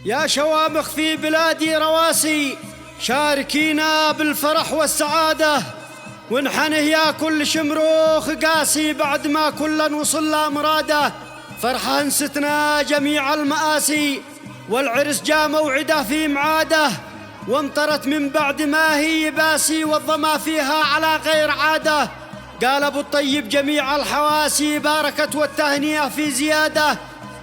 يا شوامخ في بلادي رواسي، شاركينا بالفرح والسعادة، وانحنه يا كل شمروخ قاسي بعد ما كلا وصل له مراده. فرحة انستنا جميع المآسي، والعرس جاء موعده في معاده، وامطرت من بعد ما هي باسي، والظما فيها على غير عاده. قال ابو الطيب جميع الحواسي، باركت والتهنئة في زيادة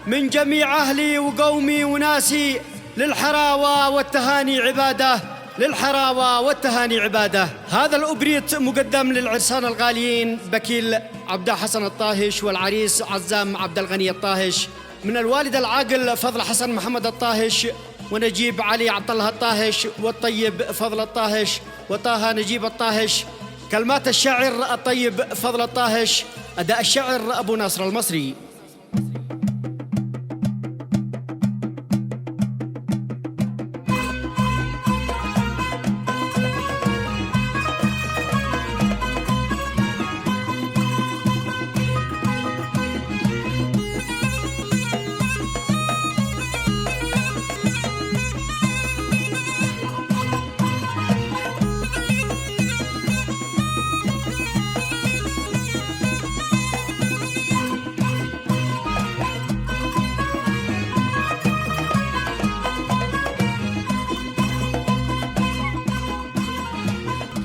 من جميع أهلي وقومي وناسي، للحراوة والتهاني عبادة، للحراوة والتهاني عبادة. هذا الأوبريت مقدم للعرسان الغاليين بكيل عبد حسن الطاهش، والعريس عزام عبد الغني الطاهش، من الوالد العاقل فضل حسن محمد الطاهش، ونجيب علي عبد الله الطاهش، والطيب فضل الطاهش، وطه نجيب الطاهش. كلمات الشاعر الطيب فضل الطاهش، أداء الشاعر أبو ناصر المصري.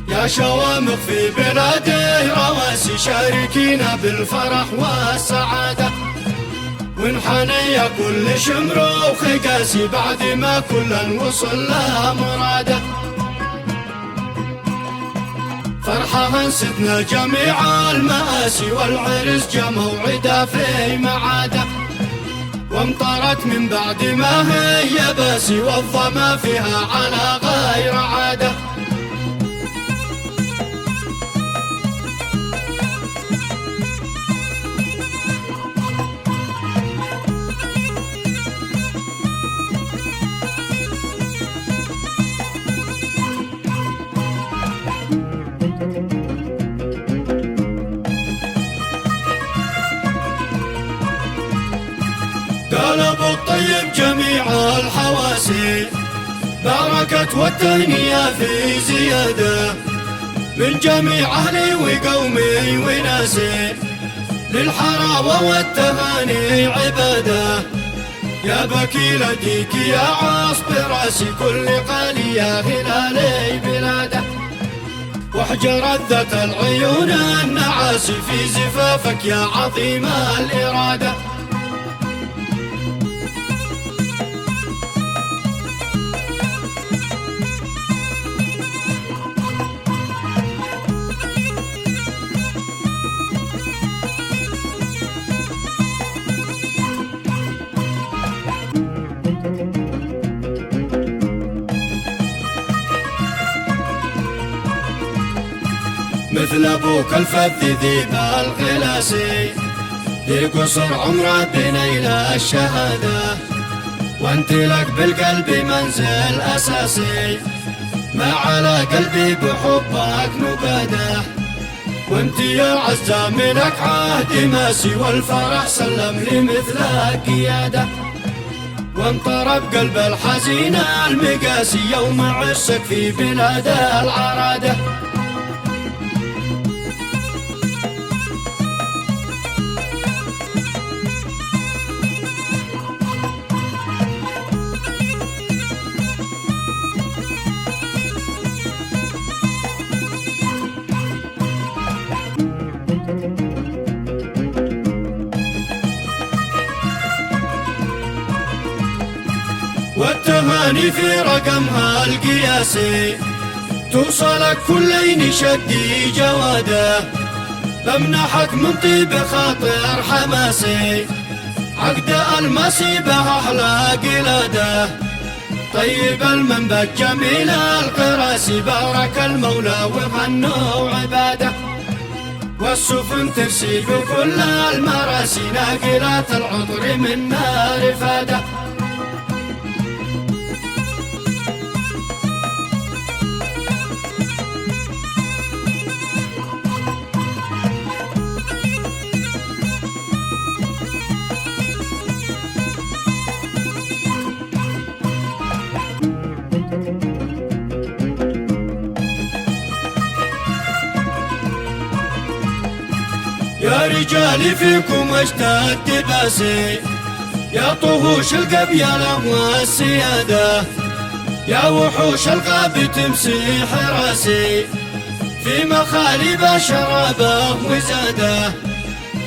يا شوامخ في بلاده رواسي، شاركينا بالفرح والسعادة، وانحني يا كل شمروخ قاسي بعد ما كلا وصل له مراده. فرحة انستنا جميع المآسي، والعرس جا موعده في معاده، وامطرت من بعد ما هي باسي، والظما فيها على غير عاده. قال ابو الطيب جميع الحواسي، باركت والتهنئة في زيادة من جميع اهلي وقومي وناسي، للحراوة والتهاني عبادة. يا بكيل اديك يا عصب راسي، كل قالي يا هلالي بلاده، واحجرت ذات العيون النعاسي في زفافك يا عظيم الإرادة. مثل ابوك الفذ ذيب الغلاسي، ذي قصر عمره بنيل الشهاده، وانت لك بالقلب منزل اساسي، ما على قلبي بحبك نباده. وانت يا عزة منك عهد ماسي، والفرح سلم لي مثلك قياده، وانطرب قلب الحزين المقاسي يوم عرسك في بلاد العراده. والتهاني في رقمها القياسي، توصلك كلين شدي جواده، بمنحك من طيب خاطر حماسي، عقد الماسي به احلى قلاده، طيب المنبت جميل القراسي، بارك المولى وغنوا عباده. والسفن ترسي بكل المراسي، ناقلات العطر من نار فاده. يا رجالي فيكم اشتد باسي، يا طهوش القبيلة والسيادة، يا وحوش الغاب تمسيح راسي، في مخالب شرابه وزاده،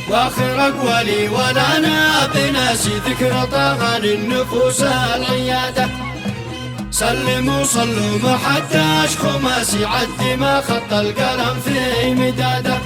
واخر اقوالي ولا انا بناسي ذكر طغى للنفوس العياده. سلموا صلوا ما حداش خماسي، عد ما خط القلم في مداده.